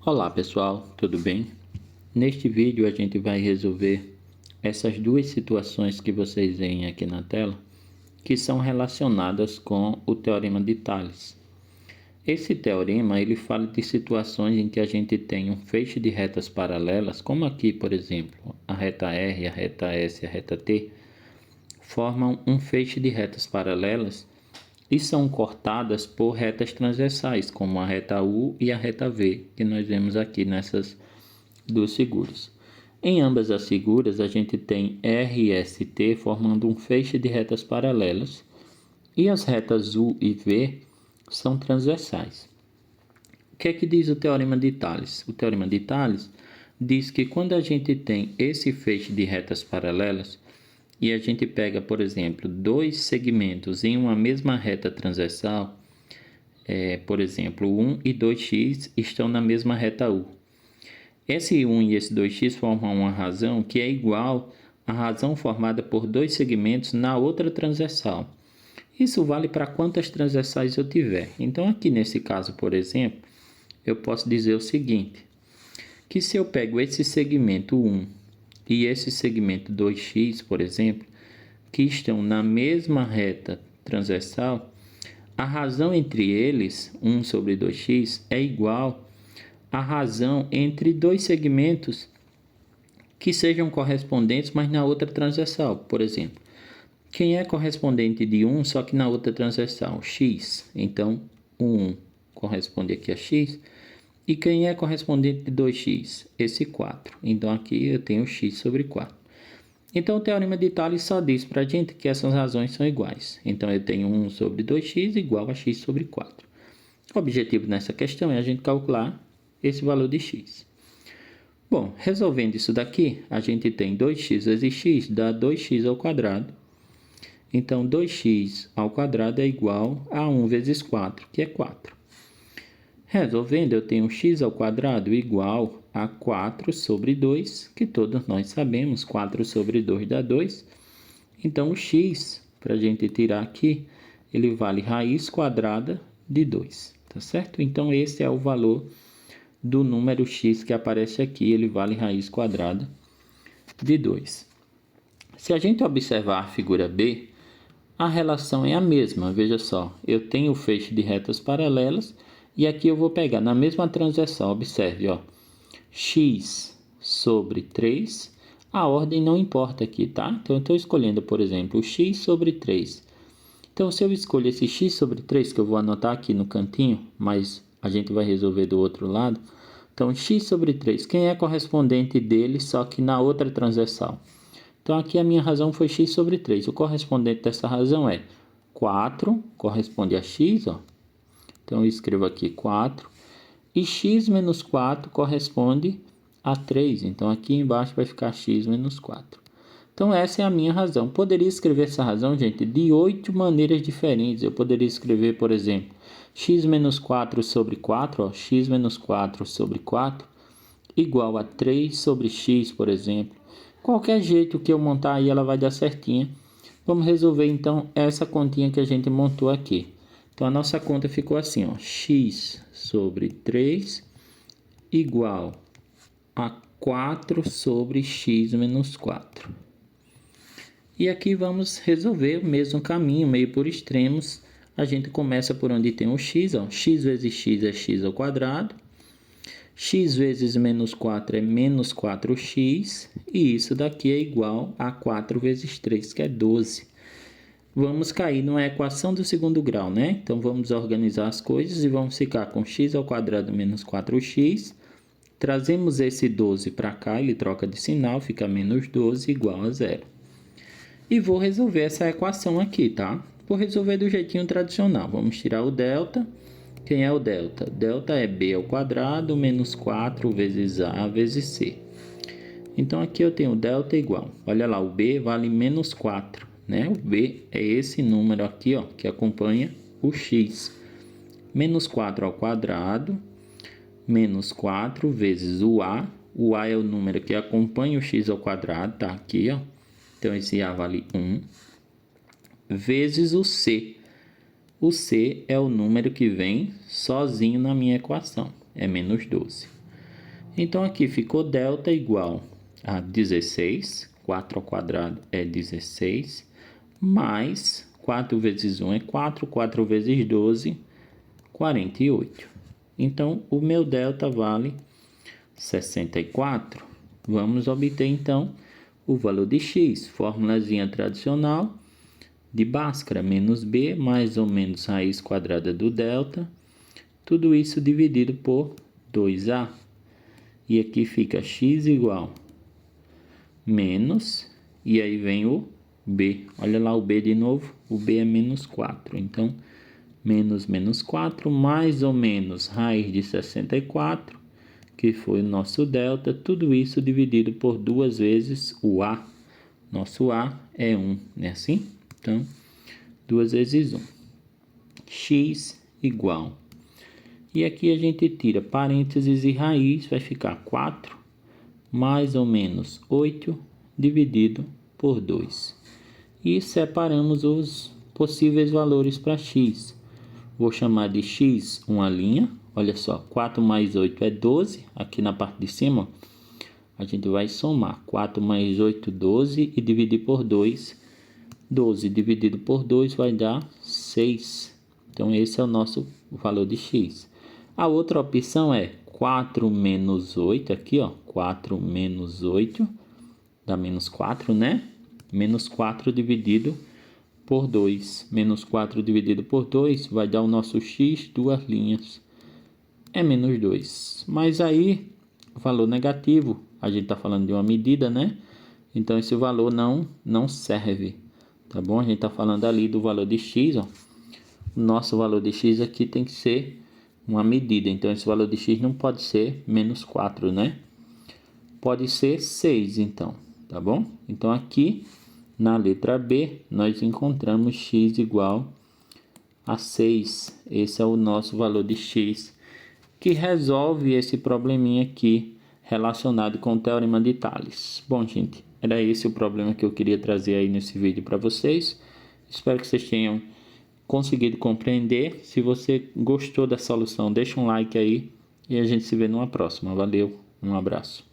Olá pessoal, tudo bem? Neste vídeo a gente vai resolver essas duas situações que vocês veem aqui na tela, que são relacionadas com o Teorema de Tales. Esse teorema ele fala de situações em que a gente tem um feixe de retas paralelas, como aqui, por exemplo, a reta R, a reta S e a reta T, formam um feixe de retas paralelas e são cortadas por retas transversais, como a reta U e a reta V, que nós vemos aqui nessas duas figuras. Em ambas as figuras, a gente tem R e ST formando um feixe de retas paralelas, e as retas U e V são transversais. O que é que diz o Teorema de Tales? O Teorema de Tales diz que quando a gente tem esse feixe de retas paralelas, e a gente pega, por exemplo, dois segmentos em uma mesma reta transversal, por exemplo, 1 e 2x estão na mesma reta U. Esse 1 e esse 2x formam uma razão que é igual à razão formada por dois segmentos na outra transversal. Isso vale para quantas transversais eu tiver. Então, aqui nesse caso, por exemplo, eu posso dizer o seguinte, que se eu pego esse segmento 1 e esse segmento 2x, por exemplo, que estão na mesma reta transversal, a razão entre eles, 1 sobre 2x, é igual à razão entre dois segmentos que sejam correspondentes, mas na outra transversal. Por exemplo, quem é correspondente de 1, só que na outra transversal? X. Então, o 1 corresponde aqui a x. E quem é correspondente de 2x? Esse 4. Então, aqui eu tenho x sobre 4. Então, o Teorema de Tales só diz para a gente que essas razões são iguais. Então, eu tenho 1 sobre 2x igual a x sobre 4. O objetivo nessa questão é a gente calcular esse valor de x. Bom, resolvendo isso daqui, a gente tem 2x vezes x dá 2x ao quadrado. Então, 2x ao quadrado é igual a 1 vezes 4, que é 4. Resolvendo, eu tenho x ao quadrado igual a 4 sobre 2, que todos nós sabemos, 4 sobre 2 dá 2. Então, o x, para a gente tirar aqui, ele vale raiz quadrada de 2, tá certo? Então, esse é o valor do número x que aparece aqui, ele vale raiz quadrada de 2. Se a gente observar a figura B, a relação é a mesma, veja só, eu tenho o feixe de retas paralelas, e aqui eu vou pegar na mesma transversal, observe, ó, x sobre 3, a ordem não importa aqui, tá? Então, eu estou escolhendo, por exemplo, o x sobre 3. Então, se eu escolho esse x sobre 3, que eu vou anotar aqui no cantinho, mas a gente vai resolver do outro lado. Então, x sobre 3, quem é correspondente dele, só que na outra transversal? Então, aqui a minha razão foi x sobre 3. O correspondente dessa razão é 4, corresponde a x, ó. Então, eu escrevo aqui 4. E x menos 4 corresponde a 3. Então, aqui embaixo vai ficar x menos 4. Então, essa é a minha razão. Poderia escrever essa razão, gente, de 8 maneiras diferentes. Eu poderia escrever, por exemplo, x menos 4 sobre 4, ó, x menos 4 sobre 4, igual a 3 sobre x, por exemplo. Qualquer jeito que eu montar aí, ela vai dar certinha. Vamos resolver, então, essa continha que a gente montou aqui. Então, a nossa conta ficou assim, ó, x sobre 3 igual a 4 sobre x menos 4. E aqui vamos resolver o mesmo caminho, meio por extremos. A gente começa por onde tem o x, ó, x vezes x é x ao quadrado. X vezes menos 4 é menos 4x, e isso daqui é igual a 4 vezes 3, que é 12. Vamos cair numa equação do segundo grau, né? Então, vamos organizar as coisas e vamos ficar com x ao quadrado menos 4x. Trazemos esse 12 para cá, ele troca de sinal, fica menos 12 igual a 0. E vou resolver essa equação aqui, tá? Vou resolver do jeitinho tradicional. Vamos tirar o delta. Quem é o delta? Delta é b ao quadrado menos 4 vezes a vezes c. Então, aqui eu tenho delta igual. Olha lá, o b vale menos 4, né? O b é esse número aqui, ó, que acompanha o x. Menos 4 ao quadrado, menos 4 vezes o a. O a é o número que acompanha o x ao quadrado, tá aqui, ó. Então, esse a vale 1. Vezes o c. O c é o número que vem sozinho na minha equação, é menos 12. Então aqui ficou delta igual a 16, 4 ao quadrado é 16, mais 4 vezes 1 é 4, 4 vezes 12, 48. Então o meu delta vale 64. Vamos obter então o valor de x, formulazinha tradicional de Bhaskara, menos b mais ou menos raiz quadrada do delta, tudo isso dividido por 2a. E aqui fica x igual menos, e aí vem o b. Olha lá o b de novo, o b é menos 4. Então, menos 4, mais ou menos raiz de 64, que foi o nosso delta. Tudo isso dividido por 2 vezes o a. Nosso a é 1, não é assim? Então, 2 vezes 1. X igual. E aqui a gente tira parênteses e raiz, vai ficar 4 mais ou menos 8 dividido por 2. E separamos os possíveis valores para x. Vou chamar de x uma linha. Olha só, 4 mais 8 é 12. Aqui na parte de cima, a gente vai somar 4 mais 8, 12 e dividir por 2. 12 dividido por 2 vai dar 6. Então esse é o nosso valor de x. A outra opção é 4 menos 8, aqui ó, 4 menos 8, dá menos 4, né? Menos 4 dividido por 2. Menos 4 dividido por 2 vai dar o nosso x, 2 linhas. É menos 2. Mas aí, valor negativo, a gente está falando de uma medida, né? Então esse valor não serve, tá bom? A gente está falando ali do valor de x, ó. O nosso valor de x aqui tem que ser uma medida, então esse valor de x não pode ser menos 4, né? Pode ser 6, então, tá bom? Então aqui, na letra B, nós encontramos x igual a 6. Esse é o nosso valor de x, que resolve esse probleminha aqui relacionado com o Teorema de Tales. Bom, gente, era esse o problema que eu queria trazer aí nesse vídeo para vocês. Espero que vocês tenham conseguido compreender. Se você gostou da solução, deixa um like aí e a gente se vê numa próxima. Valeu, um abraço.